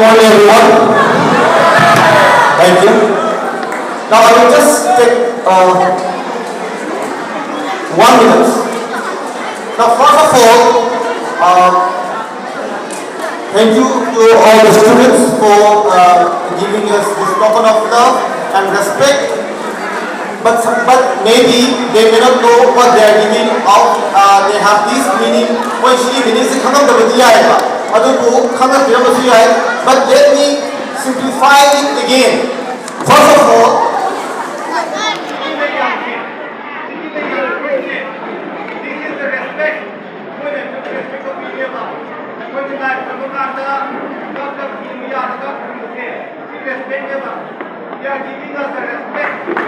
morning, everyone. Thank you. Now I will just take 1 minute. Now, first of all, thank you to all the students for giving us this token of love and respect. But maybe they may not know what they are giving out. They have this meaning. When she means the kind of the but let me simplify it again. First of all, they are giving us the respect.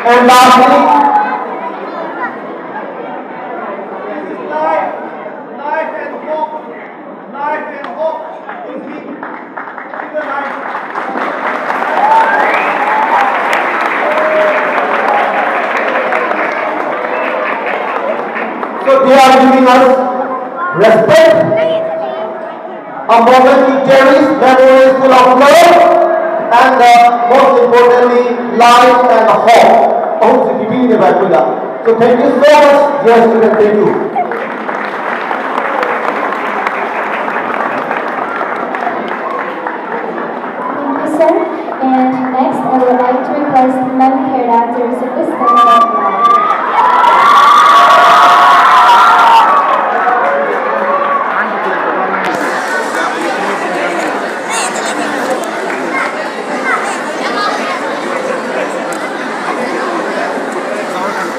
and lastly, Life and hope in the life. so they are giving us respect, a moment to cherish, memories full of love, and most importantly, life and hope. So thank you so much, dear students. Thank you. Thank you, sir. And next, I would like to request MANIPUR to receive this token of love.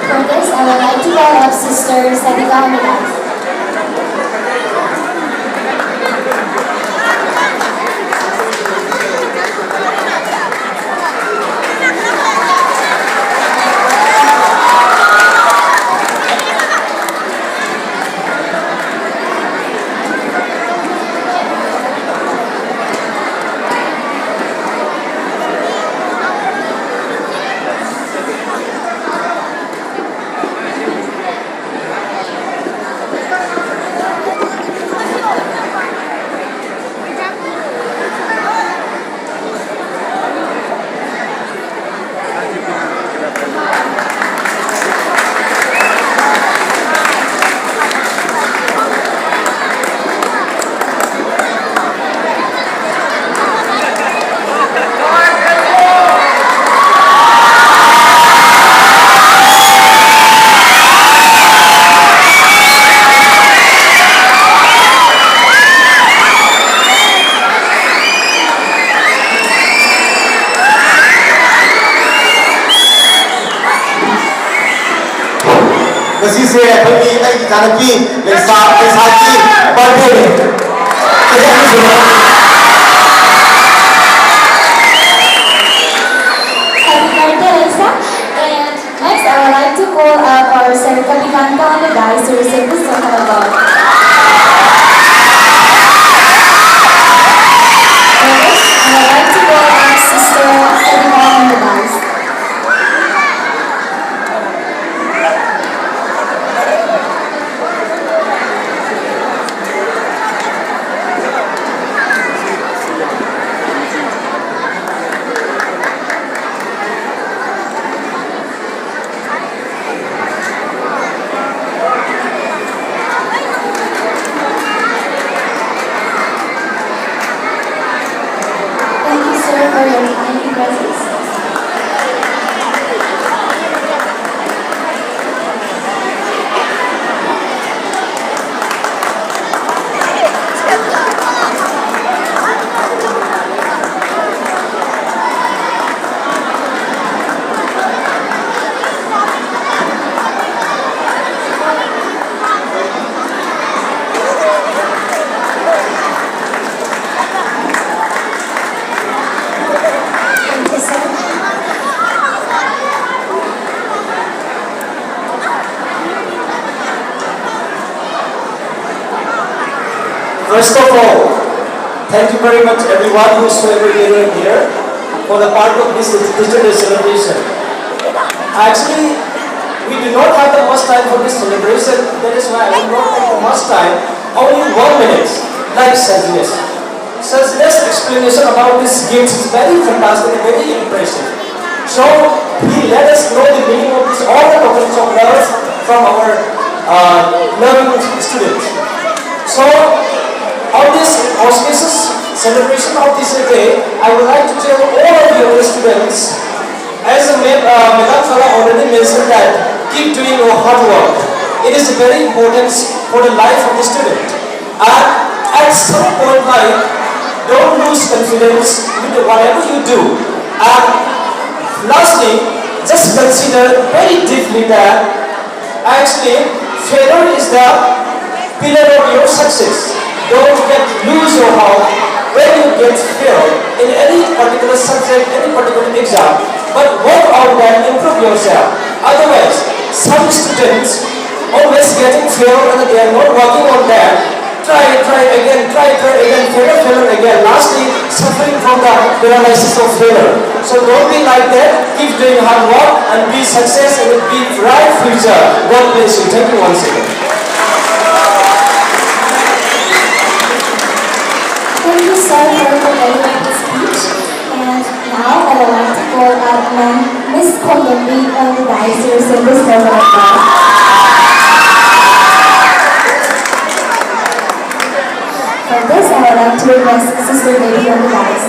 For this, I would like to call up Sister S.V.Getwell. Kasi siya, pagi ay kanaki, lesaki, birthday. Kaya ano sila? Happy birthday, Lisa. And next, I would like to call up our Sir Kapikanto on the guys to receive this token of love. Next, I would like to call up Sister S.V.Getwell on the guys. Thank you, sir, for your kind presence. Thank you, sir. First of all, thank you very much everyone who's gathered here for the part of this digital day celebration. Actually, we do not have that much time for this celebration. That is why I will not take much time. Only 1 minute, like Sajnesh. Sajnesh's explanation about this gift is very fantastic and very impressive. So he let us know the meaning of this, all the tokens of love from our learning students. So on this auspicious celebration of this day, I would like to tell all of your students, as Madam Fala already mentioned that, keep doing your hard work. It is very important for the life of the student. And at some point like, don't lose confidence with whatever you do. And lastly, just consider very deeply that actually failure is the pillar of your success. Don't lose your heart when you get failed in any particular subject, any particular exam. But work on that, improve yourself. Otherwise, some students always getting failed and they are not working on that. Try again, failure again. Lastly, suffering from the paralysis of failure. So don't be like that. Keep doing hard work and be success and be bright future. God bless you. Thank you once again. Thank you, sir, for the very good speech. And now I would like to call out Miss Columbia on the dice to receive this level of applause. For this, I would like to request Sister Lady on the dice.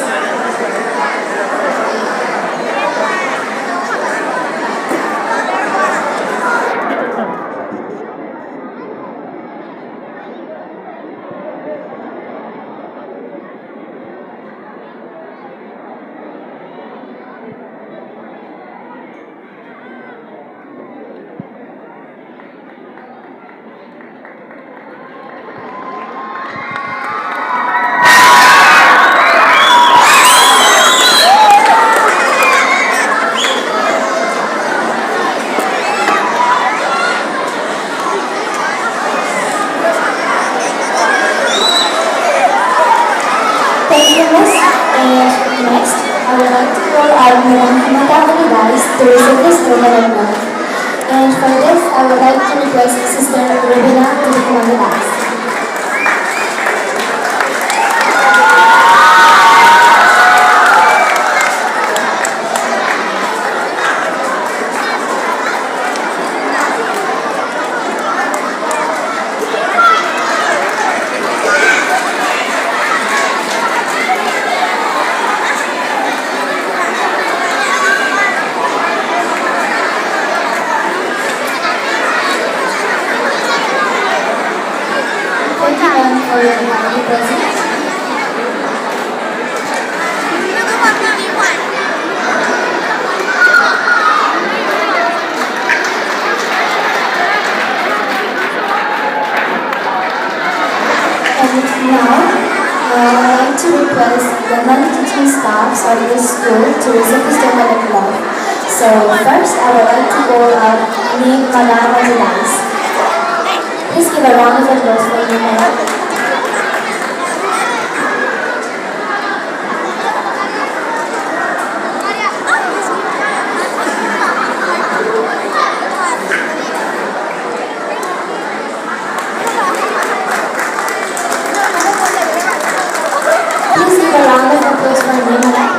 Thank you, Miss. And next, I would like to call out Madam Dice to receive this token of love. And for this, I would like to request Sister Ravina to become on the dice. Thank you, ma'am, for your kind presence. And now, I would like to request the non-teaching staffs of this school to receive this token of love. So first, I would like to call out Madam on the dice. Please give a round of applause for me, madam. Please give a round of applause for me, madam.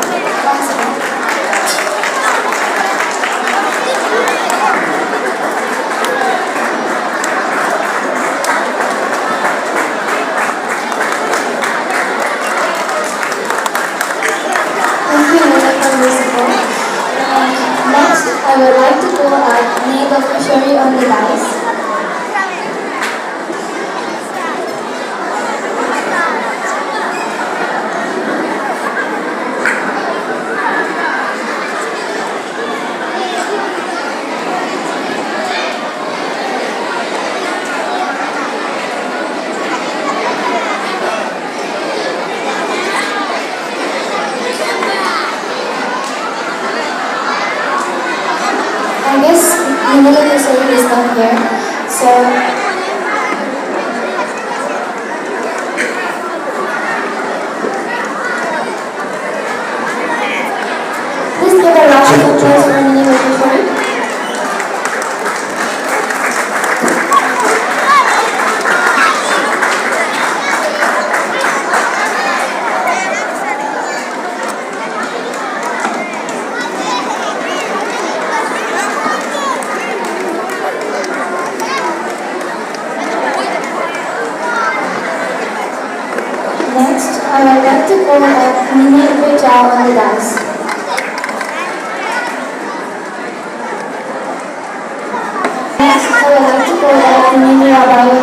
Once again. Thank you, madam, for your support. And next, I would like to call out Nate of Fishery on the dice. I guess Manila Quezon is not here, so would like to call out MANIPUR on the dance. Next, I would like to call out MANIPUR